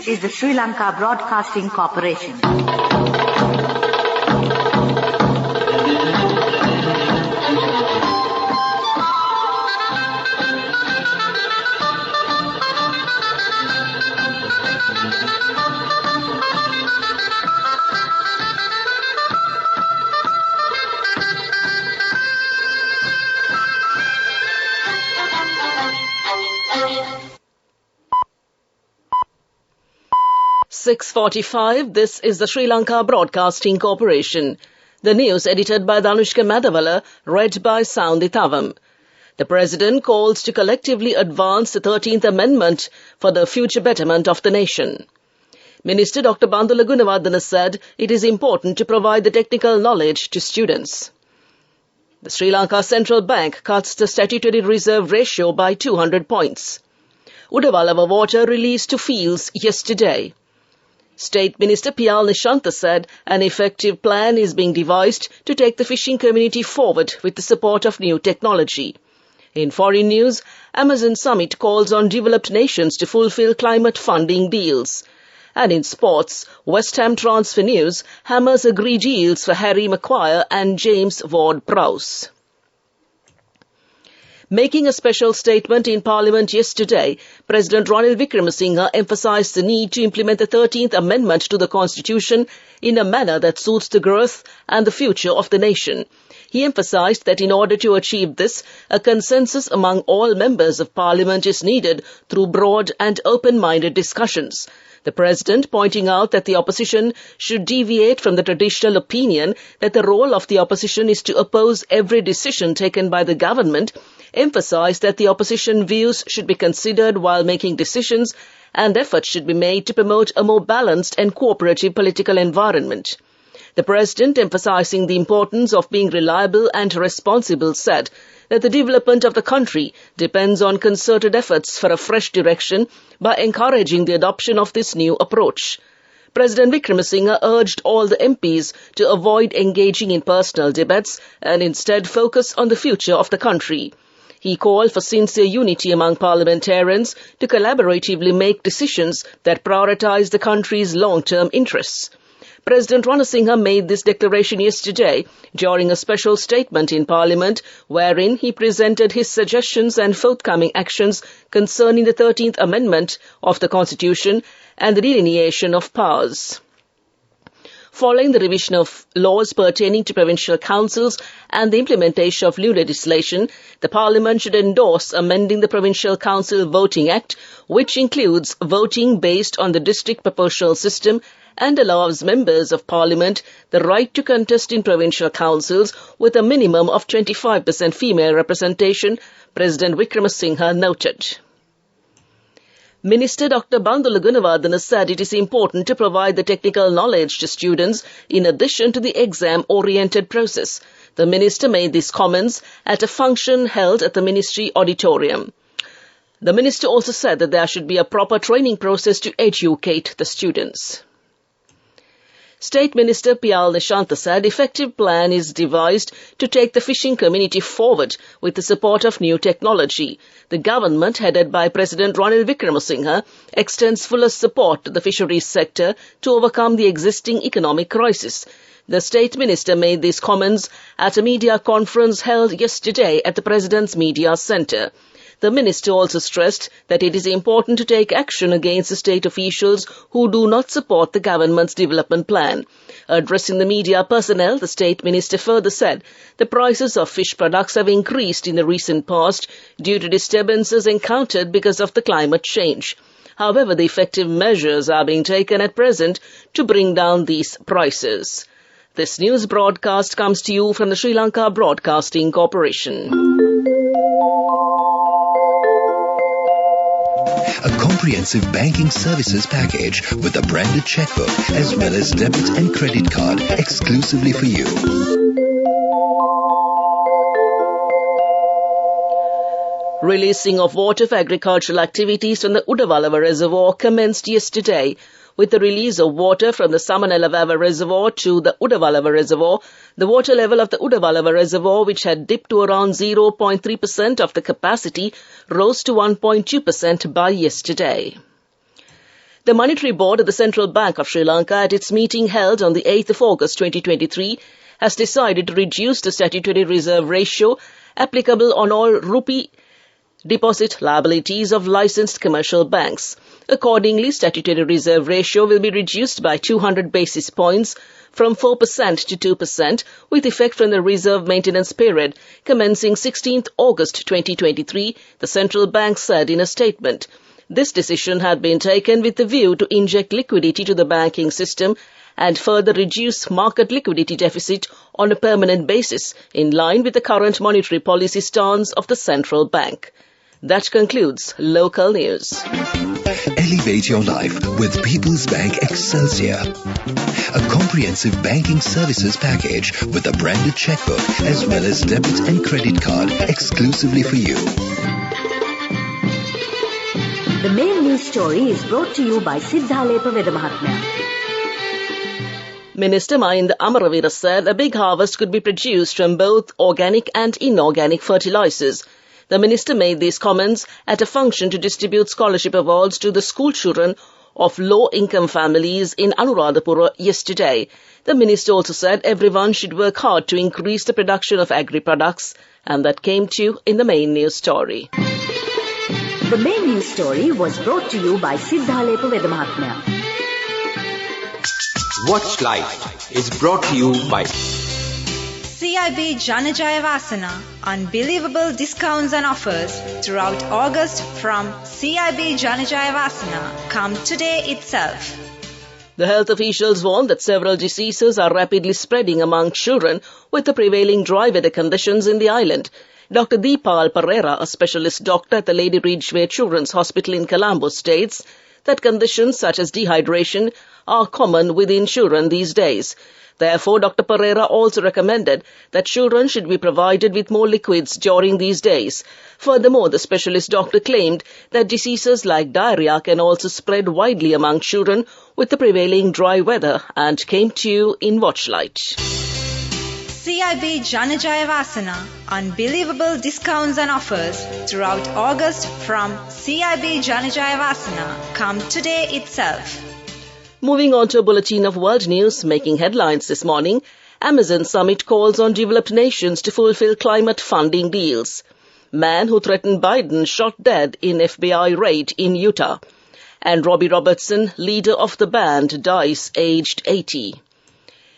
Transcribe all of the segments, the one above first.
is the Sri Lanka Broadcasting Corporation. .45, this is the Sri Lanka Broadcasting Corporation. The news edited by Dhanushka Madhavala, read by Soundi Thavam. The President calls to collectively advance the 13th Amendment for the future betterment of the nation. Minister Dr. Bandula Gunawardena said it is important to provide the technical knowledge to students. The Sri Lanka Central Bank cuts the statutory reserve ratio by 200 points. Udawalawa water released to fields yesterday. State Minister Piyal Nishanta said an effective plan is being devised to take the fishing community forward with the support of new technology. In foreign news, Amazon Summit calls on developed nations to fulfill climate funding deals. And in sports, West Ham transfer news, Hammers agree deals for Harry Maguire and James Ward-Prowse. Making a special statement in Parliament yesterday, President Ranil Wickremesinghe emphasised the need to implement the 13th Amendment to the Constitution in a manner that suits the growth and the future of the nation. He emphasised that in order to achieve this, a consensus among all members of Parliament is needed through broad and open-minded discussions. The President pointing out that the opposition should deviate from the traditional opinion that the role of the opposition is to oppose every decision taken by the government, emphasised that the opposition views should be considered while making decisions and efforts should be made to promote a more balanced and cooperative political environment. The President, emphasising the importance of being reliable and responsible, said that the development of the country depends on concerted efforts for a fresh direction by encouraging the adoption of this new approach. President Wickremesinghe urged all the MPs to avoid engaging in personal debates and instead focus on the future of the country. He called for sincere unity among parliamentarians to collaboratively make decisions that prioritise the country's long-term interests. President Ranasinghe made this declaration yesterday during a special statement in Parliament wherein he presented his suggestions and forthcoming actions concerning the 13th Amendment of the Constitution and the delineation of powers. Following the revision of laws pertaining to provincial councils and the implementation of new legislation, the Parliament should endorse amending the Provincial Council Voting Act, which includes voting based on the district proportional system and allows members of Parliament the right to contest in provincial councils with a minimum of 25% female representation, President Wickremesinghe noted. Minister Dr. Bandula Gunawardena said it is important to provide the technical knowledge to students in addition to the exam-oriented process. The minister made these comments at a function held at the Ministry Auditorium. The minister also said that there should be a proper training process to educate the students. State Minister Piyal Nishanta said effective plan is devised to take the fishing community forward with the support of new technology. The government, headed by President Ranil Wickremesinghe, extends fullest support to the fisheries sector to overcome the existing economic crisis. The State Minister made these comments at a media conference held yesterday at the President's Media Centre. The minister also stressed that it is important to take action against the state officials who do not support the government's development plan. Addressing the media personnel, the state minister further said the prices of fish products have increased in the recent past due to disturbances encountered because of the climate change. However, the effective measures are being taken at present to bring down these prices. This news broadcast comes to you from the Sri Lanka Broadcasting Corporation. A comprehensive banking services package with a branded checkbook as well as debit and credit card exclusively for you. Releasing of water for agricultural activities from the Udawalawa Reservoir commenced yesterday. With the release of water from the Samanelavawa Reservoir to the Udawalawa Reservoir, the water level of the Udawalawa Reservoir, which had dipped to around 0.3% of the capacity, rose to 1.2% by yesterday. The Monetary Board of the Central Bank of Sri Lanka, at its meeting held on the 8th of August 2023, has decided to reduce the statutory reserve ratio applicable on all rupee deposit liabilities of licensed commercial banks. Accordingly, statutory reserve ratio will be reduced by 200 basis points from 4% to 2% with effect from the reserve maintenance period commencing 16th August 2023, the central bank said in a statement. This decision had been taken with the view to inject liquidity to the banking system and further reduce market liquidity deficit on a permanent basis in line with the current monetary policy stance of the central bank. That concludes local news. Elevate your life with People's Bank Excelsior. A comprehensive banking services package with a branded checkbook as well as debit and credit card exclusively for you. The main news story is brought to you by Siddhalepa Vedamahatmya. Minister Mahinda Amaravira said a big harvest could be produced from both organic and inorganic fertilizers. The minister made these comments at a function to distribute scholarship awards to the school children of low-income families in Anuradhapura yesterday. The minister also said everyone should work hard to increase the production of agri-products, and that came to you in the main news story. The main news story was brought to you by Siddhalepa Vedamahatmya. Watch Life is brought to you by CIB Janajaya Vasana. Unbelievable discounts and offers throughout August from CIB Janajaya Vasana. Come today itself. The health officials warn that several diseases are rapidly spreading among children with the prevailing dry weather conditions in the island. Dr. Deepal Pereira, a specialist doctor at the Lady Ridgeway Children's Hospital in Colombo, states that conditions such as dehydration are common within children these days. Therefore, Dr. Pereira also recommended that children should be provided with more liquids during these days. Furthermore, the specialist doctor claimed that diseases like diarrhea can also spread widely among children with the prevailing dry weather, and came to you in Watchlight. CIB Janajaya Vasana. Unbelievable discounts and offers throughout August from CIB Janajaya Vasana. Come today itself. Moving on to a bulletin of world news making headlines this morning, Amazon summit calls on developed nations to fulfill climate funding deals. Man who threatened Biden shot dead in FBI raid in Utah. And Robbie Robertson, leader of the band, dies aged 80.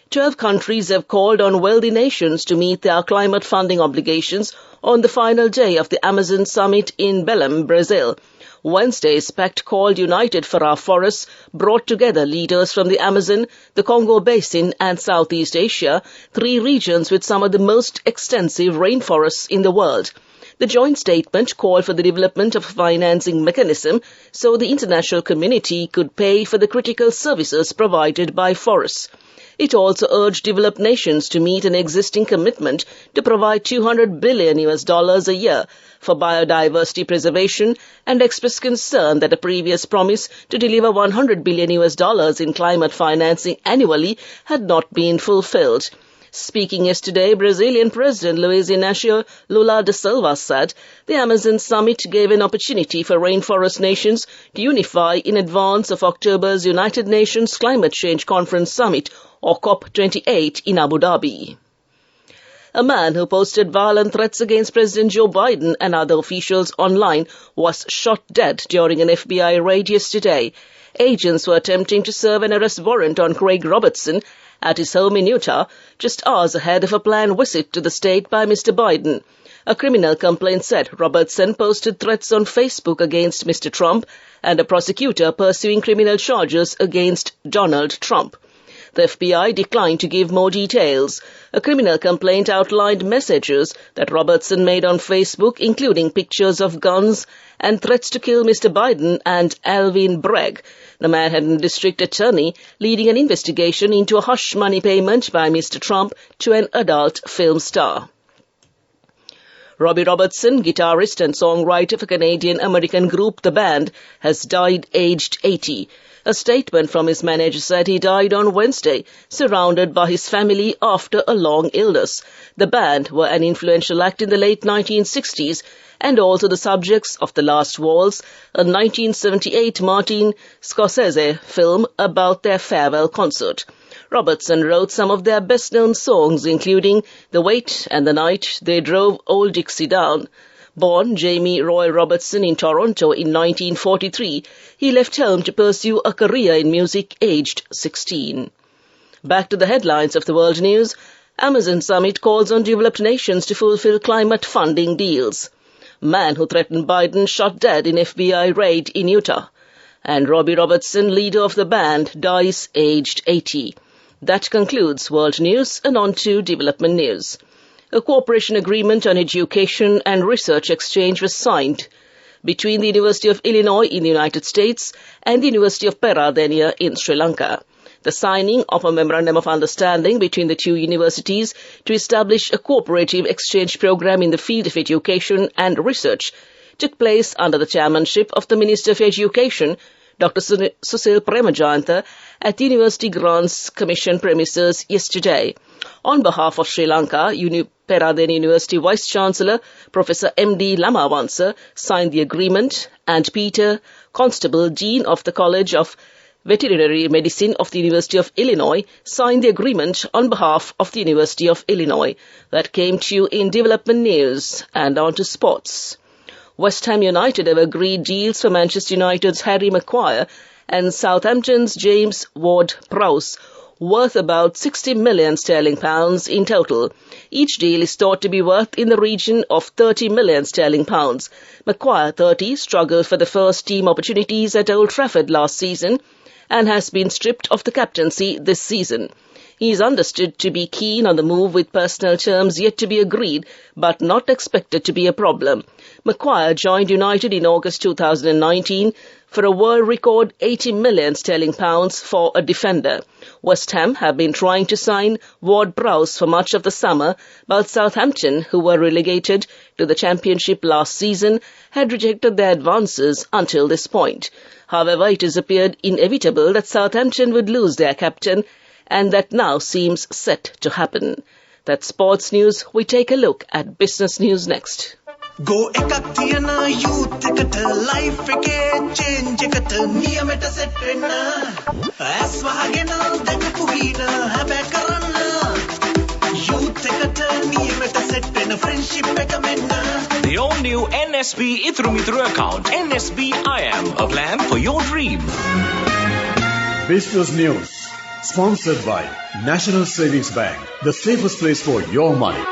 12 countries have called on wealthy nations to meet their climate funding obligations on the final day of the Amazon summit in Belém, Brazil. Wednesday's pact called United for Our Forests brought together leaders from the Amazon, the Congo Basin and Southeast Asia, 3 regions with some of the most extensive rainforests in the world. The joint statement called for the development of a financing mechanism so the international community could pay for the critical services provided by forests. It also urged developed nations to meet an existing commitment to provide $200 billion a year for biodiversity preservation and expressed concern that a previous promise to deliver $100 billion in climate financing annually had not been fulfilled. Speaking yesterday, Brazilian President Luiz Inácio Lula da Silva said the Amazon summit gave an opportunity for rainforest nations to unify in advance of October's United Nations Climate Change Conference Summit, or COP28, in Abu Dhabi. A man who posted violent threats against President Joe Biden and other officials online was shot dead during an FBI raid yesterday. Agents were attempting to serve an arrest warrant on Craig Robertson at his home in Utah, just hours ahead of a planned visit to the state by Mr. Biden. A criminal complaint said Robertson posted threats on Facebook against Mr. Trump and a prosecutor pursuing criminal charges against Donald Trump. The FBI declined to give more details. A criminal complaint outlined messages that Robertson made on Facebook, including pictures of guns and threats to kill Mr. Biden and Alvin Bragg. The man had a district attorney leading an investigation into a hush money payment by Mr. Trump to an adult film star. Robbie Robertson, guitarist and songwriter for Canadian-American group The Band, has died aged 80. A statement from his manager said he died on Wednesday, surrounded by his family after a long illness. The Band were an influential act in the late 1960s and also the subjects of The Last Waltz, a 1978 Martin Scorsese film about their farewell concert. Robertson wrote some of their best-known songs, including The Wait and the Night They Drove Old Dixie Down. Born Jamie Roy Robertson in Toronto in 1943, he left home to pursue a career in music aged 16. Back to the headlines of the world news. Amazon Summit calls on developed nations to fulfill climate funding deals. Man who threatened Biden shot dead in FBI raid in Utah. And Robbie Robertson, leader of the band, dies aged 80. That concludes world news, and on to development news. A cooperation agreement on education and research exchange was signed between the University of Illinois in the United States and the University of Peradeniya in Sri Lanka. The signing of a memorandum of understanding between the two universities to establish a cooperative exchange program in the field of education and research took place under the chairmanship of the Minister of Education, Dr. Susil Premajayantha, at the University Grants Commission premises yesterday. On behalf of Sri Lanka, Peradeniya University Vice-Chancellor Professor M.D. Lamavansa signed the agreement, and Peter Constable, Dean of the College of Veterinary Medicine of the University of Illinois, signed the agreement on behalf of the University of Illinois. That came to you in development news. And on to sports. West Ham United have agreed deals for Manchester United's Harry Maguire and Southampton's James Ward-Prowse, worth about 60 million sterling pounds in total. Each deal is thought to be worth in the region of 30 million sterling pounds. Maguire, 30, struggled for the first team opportunities at Old Trafford last season and has been stripped of the captaincy this season. He is understood to be keen on the move, with personal terms yet to be agreed, but not expected to be a problem. Maguire joined United in August 2019 for a world record 80 million sterling pounds for a defender. West Ham have been trying to sign Ward-Prowse for much of the summer, but Southampton, who were relegated to the Championship last season, had rejected their advances until this point. However, it has appeared inevitable that Southampton would lose their captain, and that now seems set to happen. That's sports news. We take a look at business news next. Go ekak thiyana youth eකට life එකේ change එකට නියමෙට set වෙන්න ඇස් වහගෙන දැකපු වීන හැබැයි කරන්න youth එකට නියමෙට set වෙන friendship එක මෙන්න. The all-new NSB Ithru account, NSB IM, a plan for your dream. Business News, sponsored by National Savings Bank, the safest place for your money.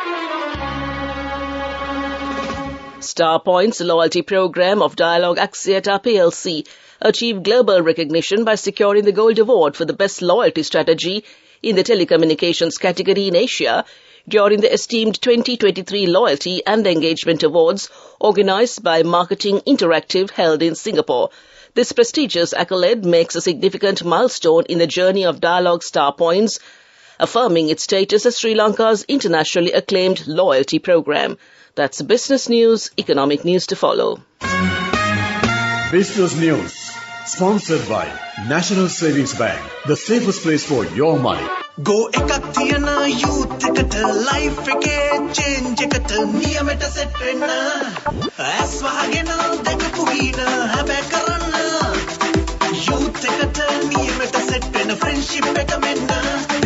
Star Points loyalty program of Dialog Axiata PLC achieved global recognition by securing the Gold Award for the best loyalty strategy in the telecommunications category in Asia during the esteemed 2023 Loyalty and Engagement Awards organized by Marketing Interactive held in Singapore. This prestigious accolade makes a significant milestone in the journey of Dialog Star Points, affirming its status as Sri Lanka's internationally acclaimed loyalty program. That's business news, economic news to follow. Business News, sponsored by National Savings Bank, the safest place for your money. Go ekak thiyana youth එකට life එකේ change එකට නියමෙට set වෙන්න ඇස් වහගෙන දැකපු වීන හැබැයි කරන්න youth එකට නියමෙට set වෙන friendship එක මෙන්න.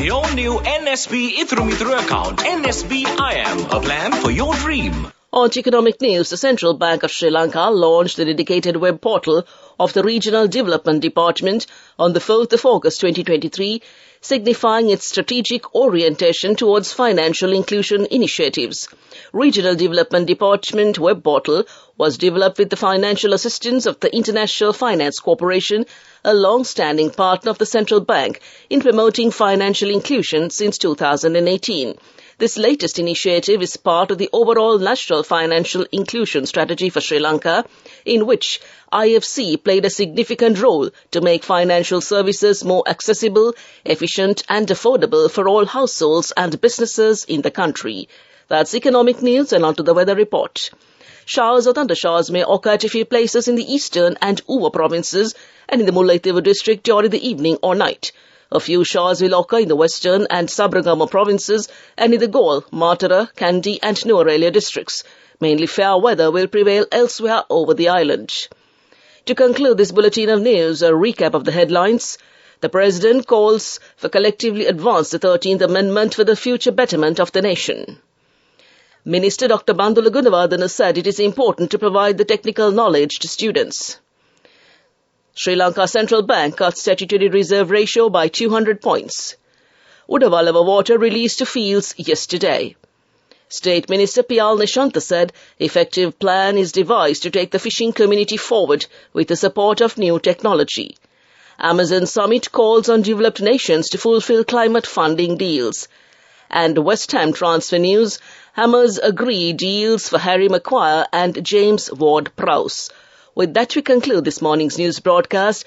The all-new NSB Ithru account, NSB IM, a plan for your dream. On to economic news, the Central Bank of Sri Lanka launched the dedicated web portal of the Regional Development Department on the 4th of August 2023, signifying its strategic orientation towards financial inclusion initiatives. Regional Development Department web portal was developed with the financial assistance of the International Finance Corporation, a long-standing partner of the Central Bank, in promoting financial inclusion since 2018. This latest initiative is part of the overall National Financial Inclusion Strategy for Sri Lanka, in which IFC played a significant role to make financial services more accessible, efficient and affordable for all households and businesses in the country. That's economic news, and on to the weather report. Showers or thundershowers may occur at a few places in the eastern and Uva provinces and in the Mullaitivu district during the evening or night. A few showers will occur in the western and Sabragama provinces and in the Gaul, Matara, Kandy and Nuwara districts. Mainly fair weather will prevail elsewhere over the island. To conclude this bulletin of news, a recap of the headlines. The President calls for collectively advance the 13th Amendment for the future betterment of the nation. Minister Dr. Bandula Gunawardena said it is important to provide the technical knowledge to students. Sri Lanka Central Bank cut statutory reserve ratio by 200 points. Udawalava water released to fields yesterday. State Minister Piyal Nishanta said effective plan is devised to take the fishing community forward with the support of new technology. Amazon Summit calls on developed nations to fulfill climate funding deals. And West Ham transfer news, Hammers agree deals for Harry Maguire and James Ward-Prowse. With that, we conclude this morning's news broadcast.